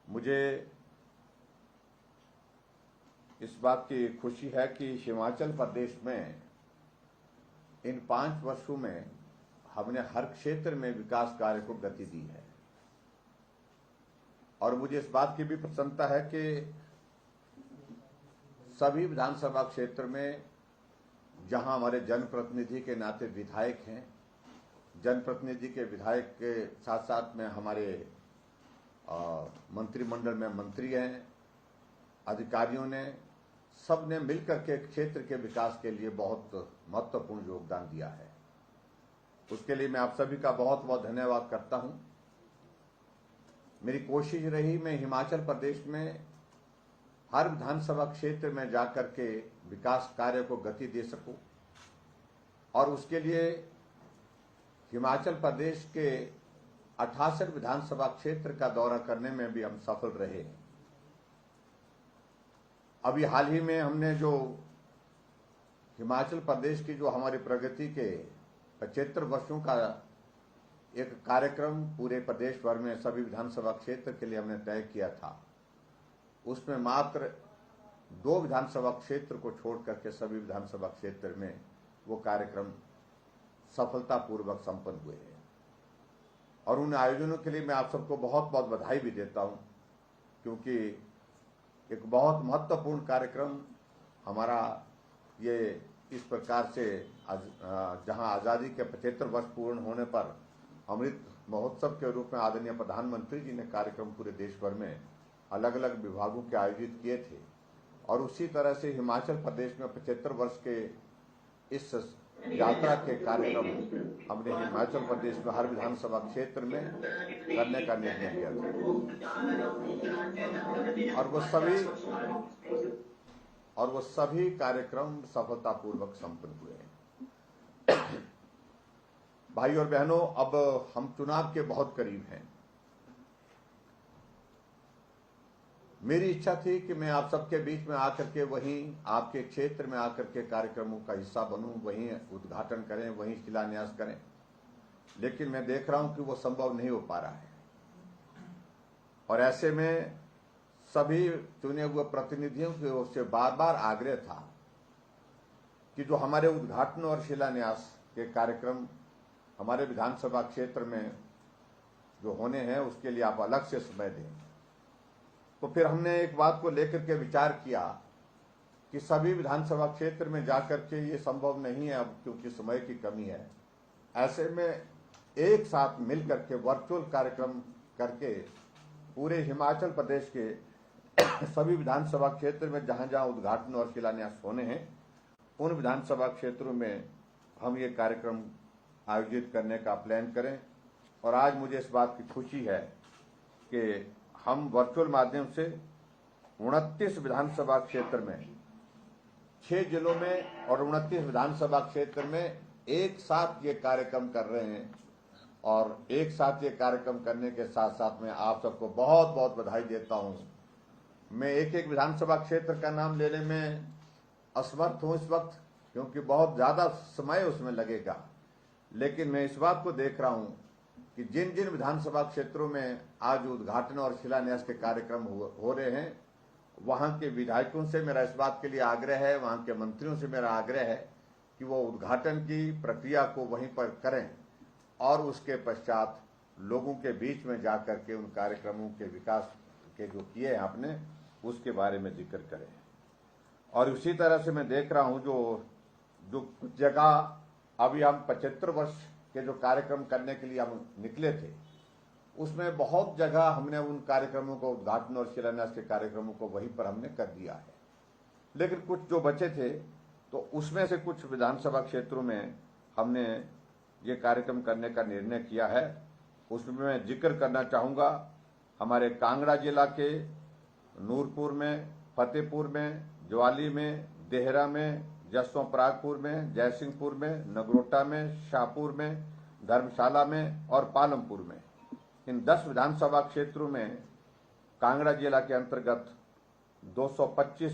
मुझे इस बात की खुशी है कि हिमाचल प्रदेश में इन 5 वर्षों में हमने हर क्षेत्र में विकास कार्य को गति दी है। और मुझे इस बात की भी प्रसन्नता है कि सभी विधानसभा क्षेत्र में जहां हमारे जनप्रतिनिधि के नाते विधायक हैं, जनप्रतिनिधि के विधायक के साथ साथ में हमारे मंत्रिमंडल में मंत्री हैं, अधिकारियों ने सबने मिलकर के क्षेत्र के विकास के लिए बहुत महत्वपूर्ण योगदान दिया है। उसके लिए मैं आप सभी का बहुत बहुत धन्यवाद करता हूं। मेरी कोशिश रही मैं हिमाचल प्रदेश में हर विधानसभा क्षेत्र में जाकर के विकास कार्य को गति दे सकूं और उसके लिए हिमाचल प्रदेश के 68 विधानसभा क्षेत्र का दौरा करने में भी हम सफल रहे। अभी हाल ही में हमने जो हिमाचल प्रदेश की जो हमारी प्रगति के 75 वर्षों का एक कार्यक्रम पूरे प्रदेश भर में सभी विधानसभा क्षेत्र के लिए हमने तय किया था, उसमें मात्र 2 विधानसभा क्षेत्र को छोड़ करके सभी विधानसभा क्षेत्र में वो कार्यक्रम सफलतापूर्वक संपन्न हुए हैं। और उन आयोजनों के लिए मैं आप सबको बहुत बहुत बधाई भी देता हूं, क्योंकि एक बहुत महत्वपूर्ण कार्यक्रम हमारा ये इस प्रकार से जहां आज़ादी के 75 वर्ष पूर्ण होने पर अमृत महोत्सव के रूप में आदरणीय प्रधानमंत्री जी ने कार्यक्रम पूरे देश भर में अलग अलग विभागों के आयोजित किए थे। और उसी तरह से हिमाचल प्रदेश में 75 वर्ष के इस यात्रा के कार्यक्रम हमने हिमाचल प्रदेश में हर विधानसभा क्षेत्र में करने का निर्णय किया था और वो सभी कार्यक्रम सफलतापूर्वक संपन्न हुए हैं। भाई और बहनों, अब हम चुनाव के बहुत करीब हैं। मेरी इच्छा थी कि मैं आप सबके बीच में आकर के वहीं आपके क्षेत्र में आकर के कार्यक्रमों का हिस्सा बनूं, वहीं उद्घाटन करें, वहीं शिलान्यास करें, लेकिन मैं देख रहा हूं कि वो संभव नहीं हो पा रहा है। और ऐसे में सभी चुने हुए प्रतिनिधियों की ओर से बार बार आग्रह था कि जो हमारे उद्घाटन और शिलान्यास के कार्यक्रम हमारे विधानसभा क्षेत्र में जो होने हैं उसके लिए आप अलग से समय दें। तो फिर हमने एक बात को लेकर के विचार किया कि सभी विधानसभा क्षेत्र में जाकर के ये संभव नहीं है अब, क्योंकि समय की कमी है। ऐसे में एक साथ मिल करके वर्चुअल कार्यक्रम करके पूरे हिमाचल प्रदेश के सभी विधानसभा क्षेत्र में जहां जहां उद्घाटन और शिलान्यास होने हैं उन विधानसभा क्षेत्रों में हम ये कार्यक्रम आयोजित करने का प्लान करें। और आज मुझे इस बात की खुशी है कि हम वर्चुअल माध्यम से 29 विधानसभा क्षेत्र में 6 जिलों में और 29 विधानसभा क्षेत्र में एक साथ ये कार्यक्रम कर रहे हैं। और एक साथ ये कार्यक्रम करने के साथ साथ मैं आप सबको बहुत बहुत बधाई देता हूं। मैं एक एक विधानसभा क्षेत्र का नाम लेने में असमर्थ हूं इस वक्त, क्योंकि बहुत ज्यादा समय उसमें लगेगा, लेकिन मैं इस बात को देख रहा हूं कि जिन जिन विधानसभा क्षेत्रों में आज उद्घाटन और शिलान्यास के कार्यक्रम हो रहे हैं, वहां के विधायकों से मेरा इस बात के लिए आग्रह है, वहां के मंत्रियों से मेरा आग्रह है कि वो उद्घाटन की प्रक्रिया को वहीं पर करें और उसके पश्चात लोगों के बीच में जाकर के उन कार्यक्रमों के विकास के जो किए हैं आपने उसके बारे में जिक्र करें। और उसी तरह से मैं देख रहा हूं जो कुछ जगह अभी हम 75 वर्ष के जो कार्यक्रम करने के लिए हम निकले थे, उसमें बहुत जगह हमने उन कार्यक्रमों को उद्घाटन और शिलान्यास के कार्यक्रमों को वहीं पर हमने कर दिया है। लेकिन कुछ जो बचे थे तो उसमें से कुछ विधानसभा क्षेत्रों में हमने ये कार्यक्रम करने का निर्णय किया है। उसमें मैं जिक्र करना चाहूँगा हमारे कांगड़ा जिला के नूरपुर में, फतेहपुर में, ज्वाली में, देहरा में, जसों परागपुर में, जयसिंहपुर में, नगरोटा में, शाहपुर में, धर्मशाला में और पालमपुर में। इन 10 विधानसभा क्षेत्रों में कांगड़ा जिला के अंतर्गत 225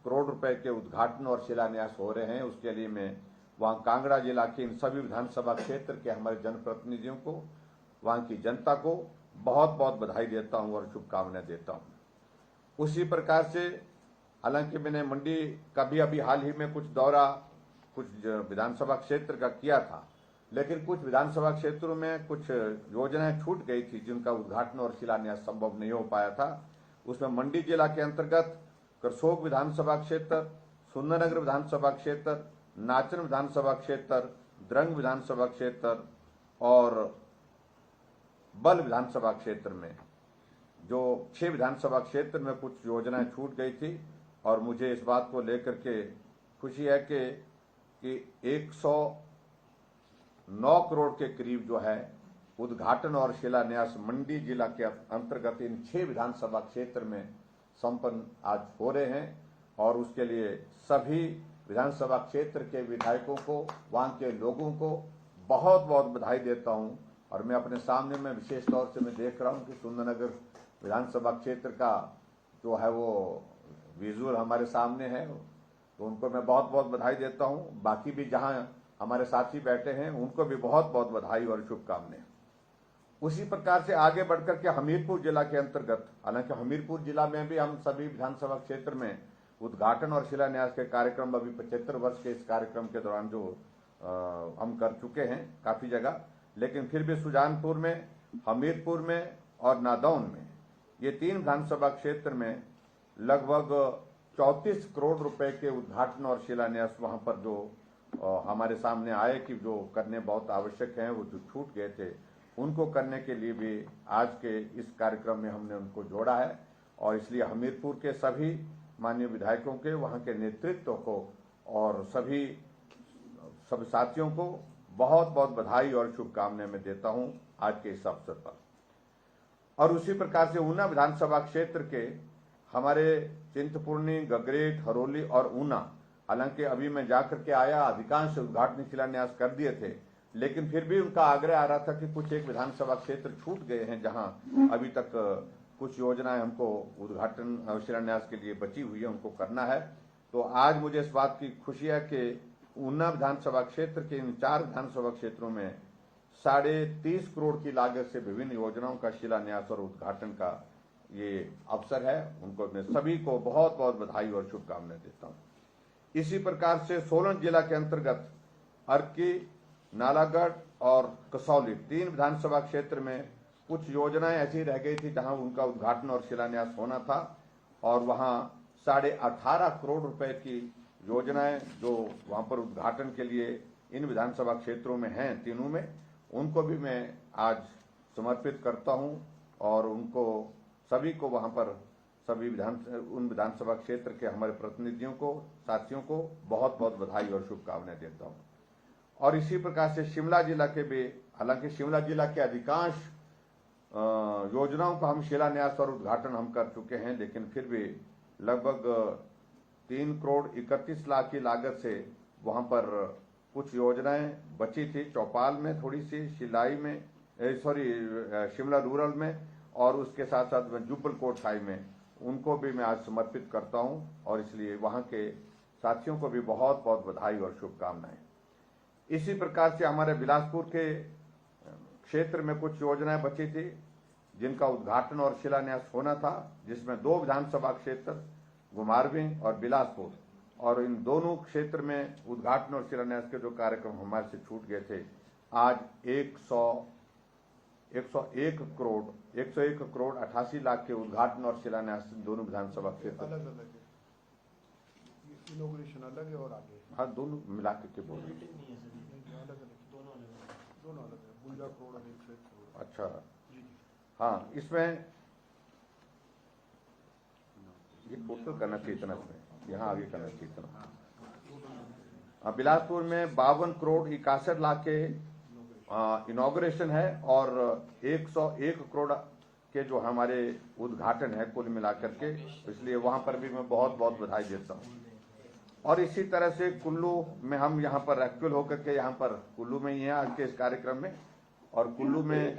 करोड़ रुपए के उद्घाटन और शिलान्यास हो रहे हैं। उसके लिए मैं वहां कांगड़ा जिला के इन सभी विधानसभा क्षेत्र के हमारे जनप्रतिनिधियों को, वहां की जनता को बहुत बहुत बधाई देता हूं और शुभकामनाएं देता हूं। उसी प्रकार से हालांकि मैंने मंडी का भी अभी हाल ही में कुछ दौरा कुछ विधानसभा क्षेत्र का किया था, लेकिन कुछ विधानसभा क्षेत्रों में कुछ योजनाएं छूट गई थी जिनका उद्घाटन और शिलान्यास संभव नहीं हो पाया था। उसमें मंडी जिला के अंतर्गत करसोग विधानसभा क्षेत्र, सुंदरनगर विधानसभा क्षेत्र, नाचन विधानसभा क्षेत्र, द्रंग विधानसभा क्षेत्र और बल विधानसभा क्षेत्र में जो 6 विधानसभा क्षेत्र में कुछ योजनाएं छूट गई थी। और मुझे इस बात को लेकर के खुशी है कि 109 करोड़ के करीब जो है उद्घाटन और शिलान्यास मंडी जिला के अंतर्गत इन 6 विधानसभा क्षेत्र में संपन्न आज हो रहे हैं। और उसके लिए सभी विधानसभा क्षेत्र के विधायकों को, वहां के लोगों को बहुत बहुत बधाई देता हूं। और मैं अपने सामने में विशेष तौर से मैं देख रहा हूं कि सुंदरनगर विधानसभा क्षेत्र का जो है वो विजुअल हमारे सामने है, तो उनको मैं बहुत बहुत बधाई देता हूं। बाकी भी जहां हमारे साथी बैठे हैं उनको भी बहुत बहुत बधाई और शुभकामनाएं। उसी प्रकार से आगे बढ़कर के हमीरपुर जिला के अंतर्गत, हालांकि हमीरपुर जिला में भी हम सभी विधानसभा क्षेत्र में उद्घाटन और शिलान्यास के कार्यक्रम अभी 75 वर्ष के इस कार्यक्रम के दौरान जो हम कर चुके हैं काफी जगह, लेकिन फिर भी सुजानपुर में, हमीरपुर में और नादौन में ये 3 विधानसभा क्षेत्र में लगभग 34 करोड़ रुपए के उद्घाटन और शिलान्यास वहां पर जो हमारे सामने आए कि जो करने बहुत आवश्यक हैं, वो जो छूट गए थे उनको करने के लिए भी आज के इस कार्यक्रम में हमने उनको जोड़ा है। और इसलिए हमीरपुर के सभी माननीय विधायकों के, वहां के नेतृत्व को और सभी साथियों को बहुत बहुत बधाई और शुभकामनाएं मैं देता हूं आज के इस अवसर पर। और उसी प्रकार से ऊना विधानसभा क्षेत्र के हमारे चिंतपूर्णी, गगरेट, हरोली और ऊना, हालांकि अभी मैं जाकर के आया, अधिकांश उद्घाटन शिलान्यास कर दिए थे, लेकिन फिर भी उनका आग्रह आ रहा था कि कुछ एक विधानसभा क्षेत्र छूट गए हैं जहां अभी तक कुछ योजनाएं हमको उद्घाटन और शिलान्यास के लिए बची हुई है, उनको करना है। तो आज मुझे इस बात की खुशी है कि ऊना विधानसभा क्षेत्र के इन 4 विधानसभा क्षेत्रों में 30.5 करोड़ की लागत से विभिन्न योजनाओं का शिलान्यास और उद्घाटन का ये अवसर है। उनको मैं सभी को बहुत बहुत बधाई और शुभकामनाएं देता हूं। इसी प्रकार से सोलन जिला के अंतर्गत अर्की, नालागढ़ और कसौली 3 विधानसभा क्षेत्र में कुछ योजनाएं ऐसी रह गई थी जहां उनका उद्घाटन और शिलान्यास होना था। और वहां 18.5 करोड़ रुपए की योजनाएं जो वहां पर उद्घाटन के लिए इन विधानसभा क्षेत्रों में हैं, तीनों में, उनको भी मैं आज समर्पित करता हूं। और उनको सभी को वहां पर सभी उन विधानसभा क्षेत्र के हमारे प्रतिनिधियों को, साथियों को बहुत बहुत बधाई और शुभकामनाएं देता हूं। और इसी प्रकार से शिमला जिला के भी, हालांकि शिमला जिला के अधिकांश योजनाओं का हम शिलान्यास और उद्घाटन हम कर चुके हैं, लेकिन फिर भी लगभग 3 करोड़ 31 लाख की लागत से वहां पर कुछ योजनाएं बची थी। चौपाल में थोड़ी सी, शिमला रूरल में, और उसके साथ साथ में जुब्बल कोटखाई में, उनको भी मैं आज समर्पित करता हूं। और इसलिए वहां के साथियों को भी बहुत बहुत बधाई और शुभकामनाएं। इसी प्रकार से हमारे बिलासपुर के क्षेत्र में कुछ योजनाएं बची थी जिनका उद्घाटन और शिलान्यास होना था, जिसमें 2 विधानसभा क्षेत्र घुमारवीं और बिलासपुर, और इन दोनों क्षेत्र में उद्घाटन और शिलान्यास के जो कार्यक्रम हमारे से छूट गए थे, आज 101 करोड़ 88 लाख के उद्घाटन और शिलान्यास दोनों विधानसभा क्षेत्र अलग अलग है, इनॉग्रेशन अलग है और आगे, हाँ दोनों मिला के बोल रहे दोनों अलग है, 12 करोड़ और 101 करोड़। अच्छा, हाँ, इसमें ये टोटल करना चाहिए इतना, इसमें यहाँ आगे करना चाहिए इतना। बिलासपुर में 52 करोड़ 61 लाख के इनॉग्रेशन है और 101 करोड़ के जो हमारे उद्घाटन है कुल मिलाकर के, इसलिए वहां पर भी मैं बहुत बहुत बधाई देता हूं। और इसी तरह से कुल्लू में हम यहाँ पर एक्चुअल होकर के यहाँ पर कुल्लू में ही हैं आज के इस कार्यक्रम में, और कुल्लू में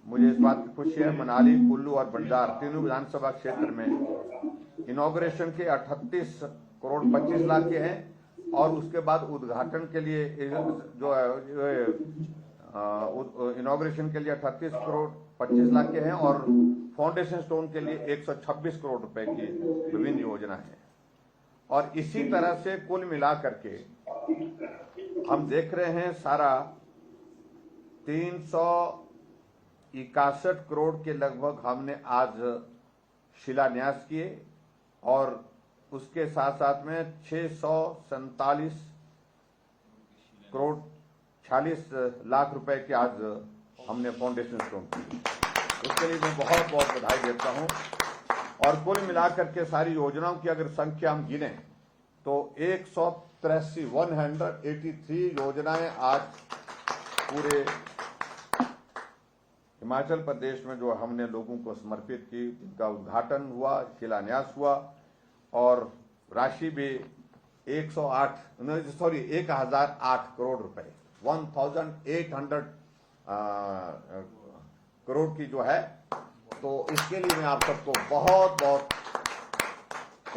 मुझे इस बात की खुशी है, मनाली, कुल्लू और बंजार तीनों विधानसभा क्षेत्र में इनॉग्रेशन के 38 करोड़ 25 लाख के हैं, और उसके बाद उद्घाटन के लिए जो इनॉग्रेशन के लिए 38 करोड़ 25 लाख के हैं और फाउंडेशन स्टोन के लिए 126 करोड़ रुपए की विभिन्न योजना है। और इसी तरह से कुल मिलाकर के हम देख रहे हैं सारा 361 करोड़ के लगभग हमने आज शिलान्यास किए और उसके साथ साथ में 647 करोड़ 46 लाख रुपए के आज हमने फाउंडेशन स्टोन किए। उसके लिए मैं बहुत बहुत बधाई देता हूं। और कुल मिलाकर के सारी योजनाओं की अगर संख्या हम गिने तो 183 योजनाएं आज पूरे हिमाचल प्रदेश में जो हमने लोगों को समर्पित की, जिनका उद्घाटन हुआ, शिलान्यास हुआ और राशि भी 1008 करोड़ रुपए 1800 करोड़ की जो है। तो इसके लिए मैं आप सबको बहुत बहुत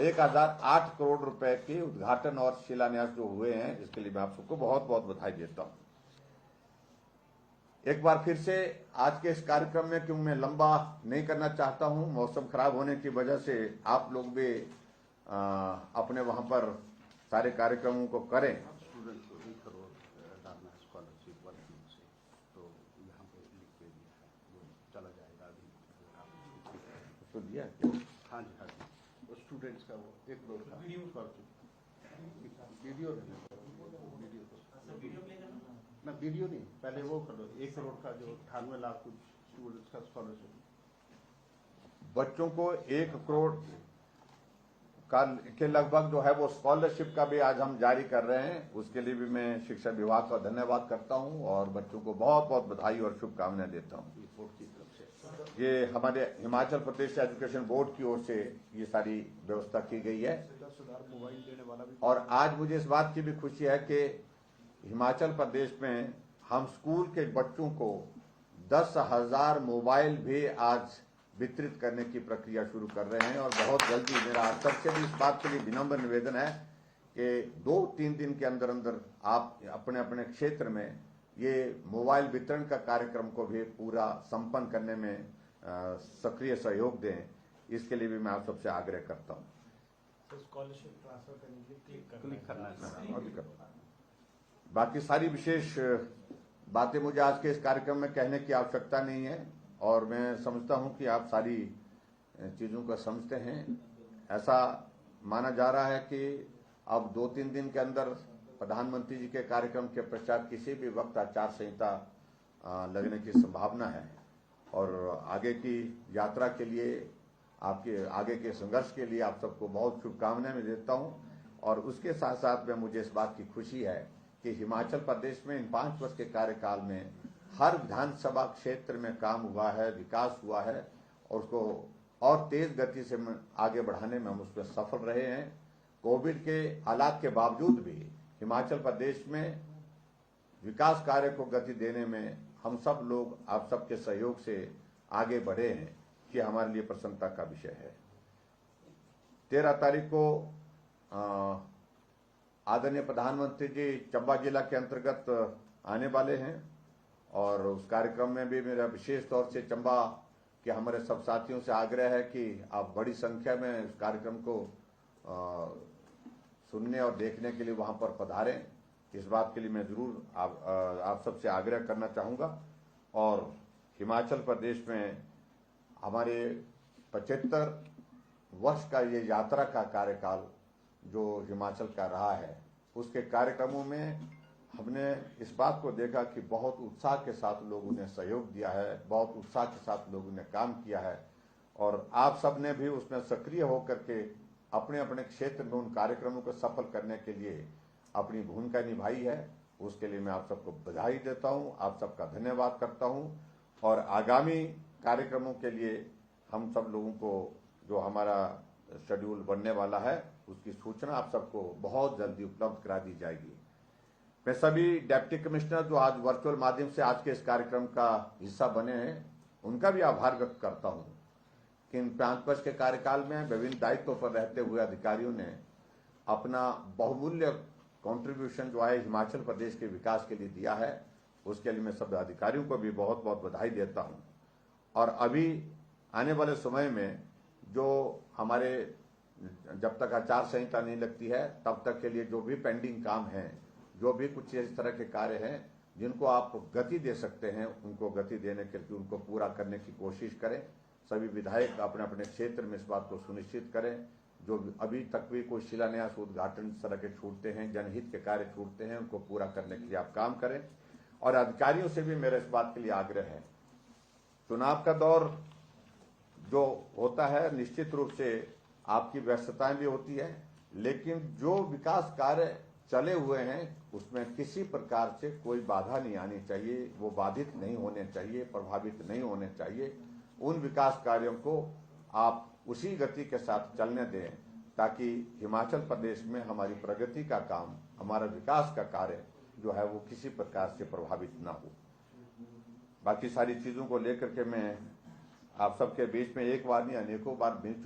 1008 करोड़ रुपए के उद्घाटन और शिलान्यास जो हुए हैं, इसके लिए मैं आप सबको बहुत बहुत बधाई देता हूं। एक बार फिर से आज के इस कार्यक्रम में, क्योंकि मैं लंबा नहीं करना चाहता हूं, मौसम खराब होने की वजह से आप लोग भी अपने वहां पर सारे कार्यक्रमों को करें। स्टूडेंट को 1 करोड़ डालना है स्कॉलरशिप वर्किंग से, तो यहाँ पे लिख के दिया है, वो चला जाएगा अभी। तो दिया हाँ जी, वो स्टूडेंट्स का वो 1 करोड़ का स्कॉलरशिप वीडियो रहने ना, वीडियो नहीं, पहले वो कर लो 1 करोड़ का जो 98 लाख कुछ स्टूडेंट्स का स्कॉलरशिप। बच्चों को 1 करोड़ के लगभग जो है वो स्कॉलरशिप का भी आज हम जारी कर रहे हैं। उसके लिए भी मैं शिक्षा विभाग का धन्यवाद करता हूं और बच्चों को बहुत बहुत बधाई और शुभकामनाएं देता हूं। बोर्ड की तरफ से ये हमारे हिमाचल प्रदेश एजुकेशन बोर्ड की ओर से ये सारी व्यवस्था की गई है। मोबाइल देने वाला भी। और आज मुझे इस बात की भी खुशी है कि हिमाचल प्रदेश में हम स्कूल के बच्चों को 10,000 मोबाइल भी आज वितरित करने की प्रक्रिया शुरू कर रहे हैं। और बहुत जल्दी मेरा आप सबसे भी इस बात के लिए विनम्र निवेदन है कि 2-3 दिन के अंदर अंदर आप अपने अपने क्षेत्र में ये मोबाइल वितरण का कार्यक्रम को भी पूरा संपन्न करने में सक्रिय सहयोग दें। इसके लिए भी मैं आप सबसे आग्रह करता हूँ। स्कॉलरशिप ट्रांसफर करने के लिए क्लिक करना है। बाकी सारी विशेष बातें मुझे आज के इस कार्यक्रम में कहने की आवश्यकता नहीं है और मैं समझता हूं कि आप सारी चीजों को समझते हैं। ऐसा माना जा रहा है कि अब 2-3 दिन के अंदर प्रधानमंत्री जी के कार्यक्रम के पश्चात किसी भी वक्त आचार संहिता लगने की संभावना है और आगे की यात्रा के लिए, आपके आगे के संघर्ष के लिए आप सबको बहुत शुभकामनाएं मैं देता हूं। और उसके साथ साथ में मुझे इस बात की खुशी है कि हिमाचल प्रदेश में इन 5 वर्ष के कार्यकाल में हर विधानसभा क्षेत्र में काम हुआ है, विकास हुआ है और उसको और तेज गति से आगे बढ़ाने में हम उसमें सफल रहे हैं। कोविड के हालात के बावजूद भी हिमाचल प्रदेश में विकास कार्य को गति देने में हम सब लोग आप सबके सहयोग से आगे बढ़े हैं, कि हमारे लिए प्रसन्नता का विषय है। 13 तारीख को आदरणीय प्रधानमंत्री जी चंबा जिला के अंतर्गत आने वाले हैं और उस कार्यक्रम में भी मेरा विशेष तौर से चंबा के हमारे सब साथियों से आग्रह है कि आप बड़ी संख्या में इस कार्यक्रम को सुनने और देखने के लिए वहां पर पधारें। इस बात के लिए मैं जरूर आप सबसे आग्रह करना चाहूंगा। और हिमाचल प्रदेश में हमारे 75 वर्ष का ये यात्रा का कार्यकाल जो हिमाचल का रहा है, उसके कार्यक्रमों में हमने इस बात को देखा कि बहुत उत्साह के साथ लोगों ने सहयोग दिया है, बहुत उत्साह के साथ लोगों ने काम किया है और आप सब ने भी उसमें सक्रिय होकर के अपने अपने क्षेत्र में उन कार्यक्रमों को सफल करने के लिए अपनी भूमिका निभाई है। उसके लिए मैं आप सबको बधाई देता हूं, आप सबका धन्यवाद करता हूं और आगामी कार्यक्रमों के लिए हम सब लोगों को जो हमारा शेड्यूल बनने वाला है उसकी सूचना आप सबको बहुत जल्दी उपलब्ध करा दी जाएगी। मैं सभी डिप्टी कमिश्नर जो आज वर्चुअल माध्यम से आज के इस कार्यक्रम का हिस्सा बने हैं उनका भी आभार व्यक्त करता हूं कि इन 5 वर्ष के कार्यकाल में विभिन्न दायित्वों पर रहते हुए अधिकारियों ने अपना बहुमूल्य कंट्रीब्यूशन जो है हिमाचल प्रदेश के विकास के लिए दिया है। उसके लिए मैं सब अधिकारियों को भी बहुत बहुत बधाई देता हूं और अभी आने वाले समय में जो हमारे जब तक आचार संहिता नहीं लगती है तब तक के लिए जो भी पेंडिंग काम है, जो भी कुछ इस तरह के कार्य हैं जिनको आप गति दे सकते हैं, उनको गति देने के लिए उनको पूरा करने की कोशिश करें। सभी विधायक अपने अपने क्षेत्र में इस बात को सुनिश्चित करें। जो अभी तक भी कोई शिलान्यास उद्घाटन इस तरह के छूटते हैं, जनहित के कार्य छूटते हैं, उनको पूरा करने के लिए आप काम करें। और अधिकारियों से भी मेरा इस बात के लिए आग्रह है, चुनाव का दौर जो होता है निश्चित रूप से आपकी व्यस्तताएं भी होती है, लेकिन जो विकास कार्य चले हुए हैं उसमें किसी प्रकार से कोई बाधा नहीं आनी चाहिए, वो बाधित नहीं होने चाहिए, प्रभावित नहीं होने चाहिए। उन विकास कार्यों को आप उसी गति के साथ चलने दें ताकि हिमाचल प्रदेश में हमारी प्रगति का काम, हमारा विकास का कार्य जो है वो किसी प्रकार से प्रभावित ना हो। बाकी सारी चीजों को लेकर के मैं आप सबके बीच में एक बार नहीं अनेकों बार मिल